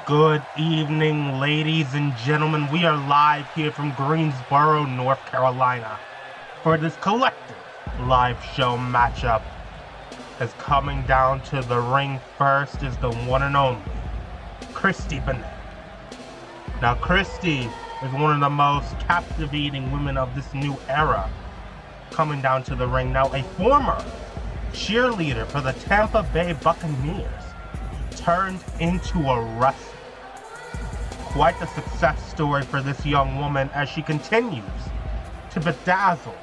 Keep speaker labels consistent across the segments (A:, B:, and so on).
A: Good evening, ladies and gentlemen. We are live here from Greensboro, North Carolina for this collective live show matchup. As coming down to the ring first is the one and only Kristie Benet. Now, Kristie is one of the most captivating women of this new era coming down to the ring. Now, a former cheerleader for the Tampa Bay Buccaneers turned into a wrestler. Quite the success story for this young woman as she continues to bedazzle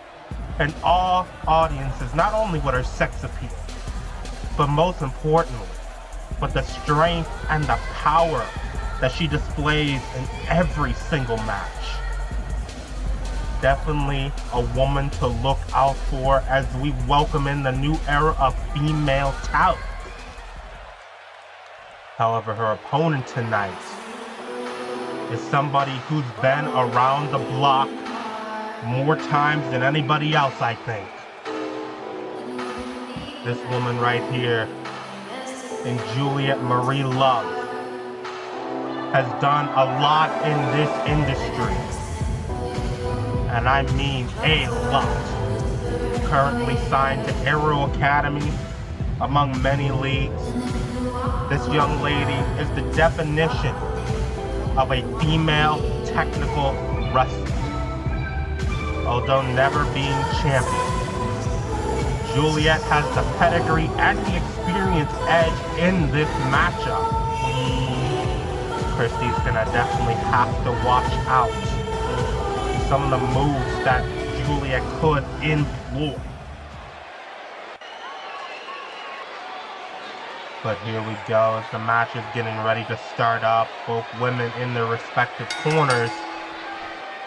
A: and awe audiences, not only with her sex appeal, but most importantly, with the strength and the power that she displays in every single match. Definitely a woman to look out for as we welcome in the new era of female talent. However, her opponent tonight is somebody who's been around the block more times than anybody else, I think. This woman right here, in Juliet Marie Love, has done a lot in this industry. And I mean a lot. Currently signed to Aero Academy, among many leagues. This young lady is the definition of a female technical wrestler. Although never being champion, Juliet has the pedigree and the experience edge in this matchup. Kristie's gonna definitely have to watch out some of the moves that Juliet could employ. But here we go as the match is getting ready to start up. Both women in their respective corners.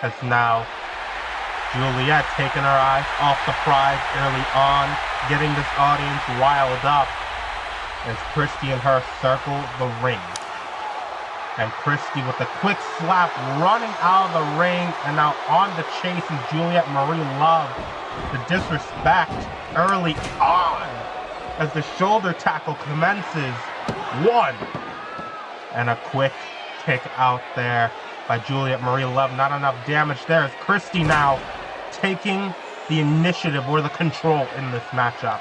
A: As now Juliet taking her eyes off the prize early on, getting this audience riled up as Kristie and her circle the ring. And Kristie with a quick slap running out of the ring and now on the chase, and Juliet Marie Love the disrespect early on as the shoulder tackle commences. One. And a quick kick out there by Juliet Marie Love. Not enough damage there as Kristie now taking the initiative or the control in this matchup.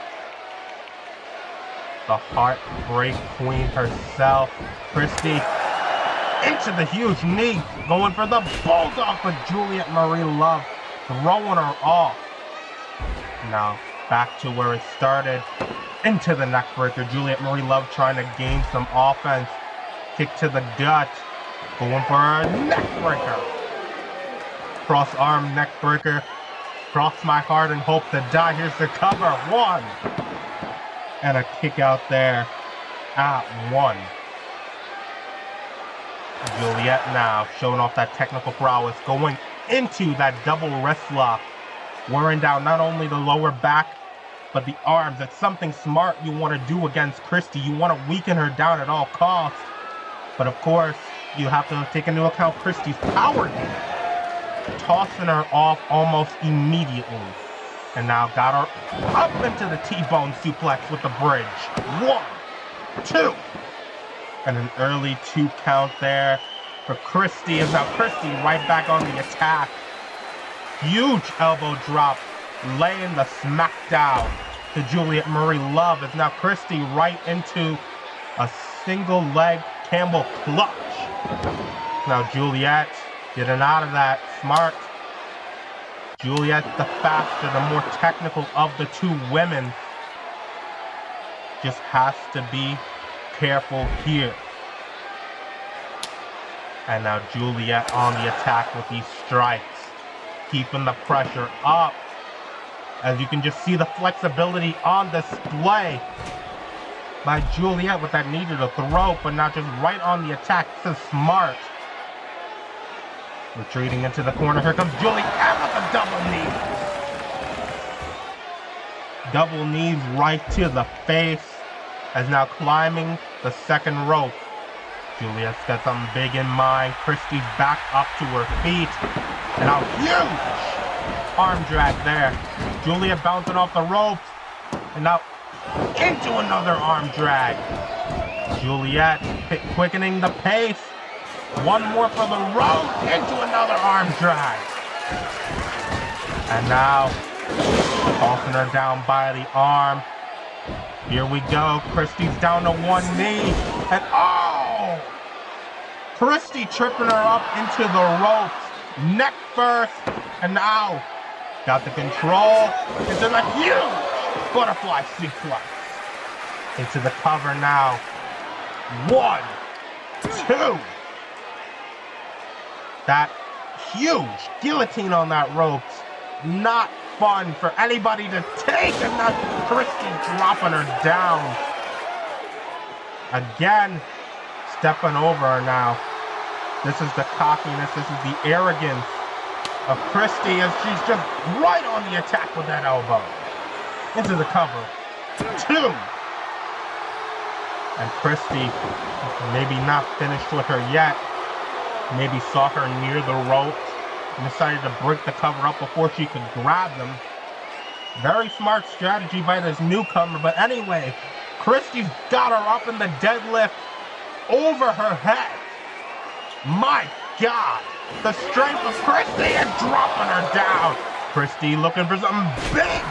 A: The Heartbreak Queen herself, Kristie, into the huge knee, going for the bulldog, but Juliet Marie Love throwing her off. Now back to where it started, into the neckbreaker. Juliet Marie Love trying to gain some offense. Kick to the gut, going for a neckbreaker. Cross arm neckbreaker. Cross my heart and hope to die. Here's the cover. One. And a kick out there at one. Juliet now showing off that technical prowess, going into that double wrist lock, wearing down not only the lower back, but the arms. It's something smart you want to do against Kristie. You want to weaken her down at all costs. But of course, you have to take into account Kristie's power game, tossing her off almost immediately. And now got her up into the T-bone suplex with the bridge. 1, 2. And an early 2 count there for Kristie. And now Kristie right back on the attack. Huge elbow drop, laying the smackdown to Juliet Marie Love. As now Kristie right into a single leg Campbell clutch. Now Juliet getting out of that smart. Juliet, the faster, the more technical of the two women, just has to be careful here. And now Juliet on the attack with these strikes, keeping the pressure up. As you can just see the flexibility on display by Juliet with that knee to the throat, but not just right on the attack. This is smart. Retreating into the corner. Here comes Juliet with a double knee. Double knees right to the face. As now climbing the second rope. Juliet's got something big in mind. Kristie's back up to her feet. And now huge arm drag there. Juliet bouncing off the ropes. And now into another arm drag. Juliet quickening the pace. One more for the rope, into another arm drag. And now, tossing her down by the arm. Here we go, Kristie's down to one knee, and oh! Kristie tripping her up into the ropes, neck first, and now, got the control, into the huge butterfly suplex. Into the cover now. 1, 2. That huge guillotine on that ropes. Not fun for anybody to take, and now Kristie dropping her down. Again, stepping over her now. This is the cockiness, this is the arrogance of Kristie as she's just right on the attack with that elbow. Into the cover. 2. And Kristie, maybe not finished with her yet, maybe saw her near the ropes and decided to break the cover up before she could grab them. Very smart strategy by this newcomer, but anyway, Kristie's got her up in the deadlift over her head. My God, the strength of Kristie and dropping her down. Kristie looking for something big.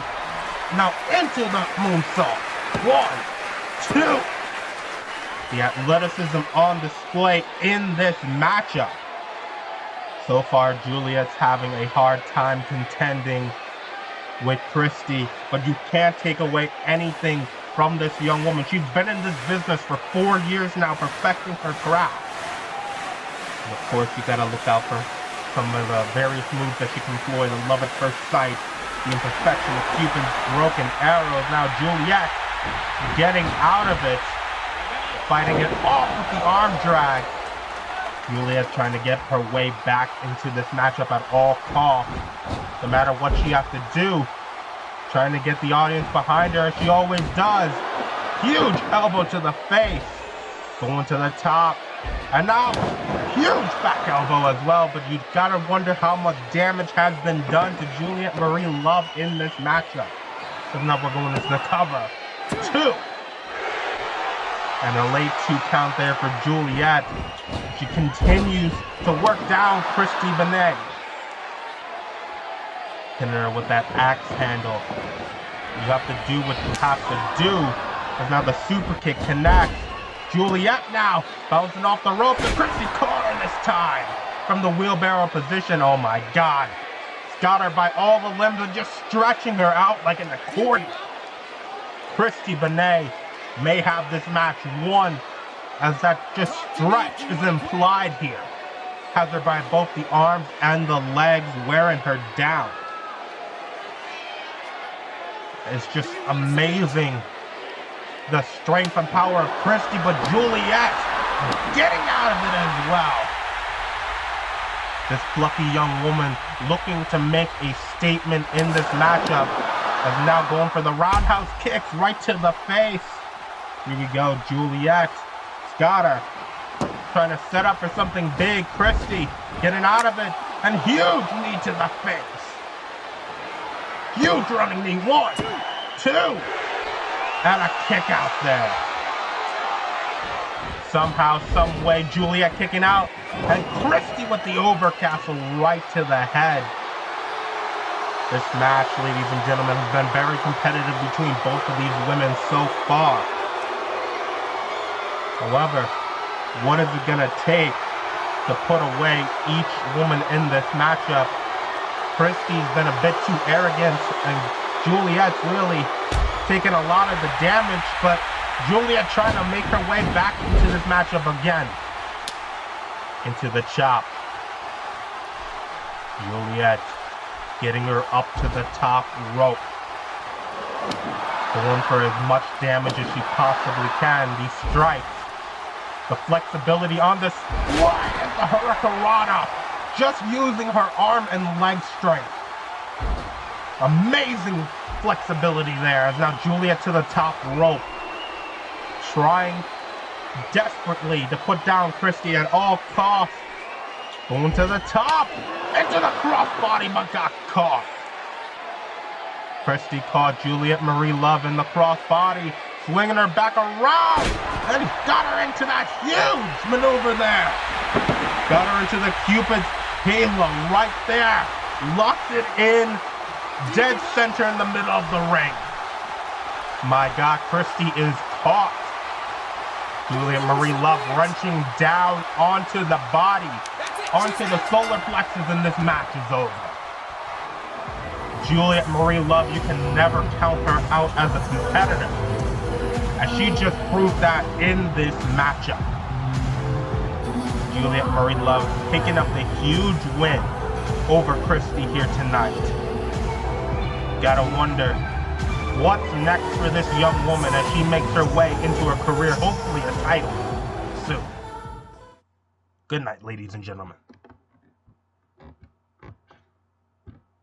A: Now into the moonsault. 1, 2. The athleticism on display in this matchup. So far, Juliet's having a hard time contending with Kristie, but you can't take away anything from this young woman. She's been in this business for 4 years now, perfecting her craft. And of course, you gotta look out for some of the various moves that she can employ. The love at first sight, the imperfection of Cupid's broken arrows. Now Juliet getting out of it. Fighting it off with the arm drag. Juliet trying to get her way back into this matchup at all costs. No matter what she has to do. Trying to get the audience behind her as she always does. Huge elbow to the face. Going to the top. And now, huge back elbow as well. But you've got to wonder how much damage has been done to Juliet Marie Love in this matchup. So now we're going into the cover. 2. And a late 2 count there for Juliet. She continues to work down Kristie Benet. Hitting her with that axe handle. You have to do what you have to do. As now the super kick connects. Juliet now bouncing off the ropes. And Kristie caught her this time from the wheelbarrow position. Oh my God. It's got her by all the limbs and just stretching her out like an accordion. Kristie Benet may have this match won, as that just stretch is implied here. Has her by both the arms and the legs, wearing her down. It's just amazing, the strength and power of Kristie, but Juliet getting out of it as well. This plucky young woman looking to make a statement in this matchup is now going for the roundhouse kicks right to the face. Here we go, Juliet. Got her. Trying to set up for something big. Kristie getting out of it. And huge knee to the face. Huge running knee. 1, 2. And a kick out there. Somehow, some way, Juliet kicking out. And Kristie with the overcastle right to the head. This match, ladies and gentlemen, has been very competitive between both of these women so far. However, what is it going to take to put away each woman in this matchup? Kristie's been a bit too arrogant, and Juliet's really taken a lot of the damage, but Juliet trying to make her way back into this matchup again. Into the chop. Juliet getting her up to the top rope. Going for as much damage as she possibly can. These strikes. The flexibility on this slide and the Hurricanrana. Just using her arm and leg strength. Amazing flexibility there. As now Juliet to the top rope. Trying desperately to put down Kristie at all costs. Going to the top. Into the crossbody, but got caught. Kristie caught Juliet Marie Love in the crossbody. Swinging her back around. And got her into that huge maneuver there. Got her into the Cupid's halo right there. Locked it in. Dead center in the middle of the ring. My God, Kristie is caught. Juliet Marie Love wrenching down onto the body, onto the solar plexus, and this match is over. Juliet Marie Love, you can never count her out as a competitor, as she just proved that in this matchup. Juliet Marie Love picking up the huge win over Kristie here tonight. Gotta wonder what's next for this young woman as she makes her way into her career, hopefully a title soon. Good night, ladies and gentlemen.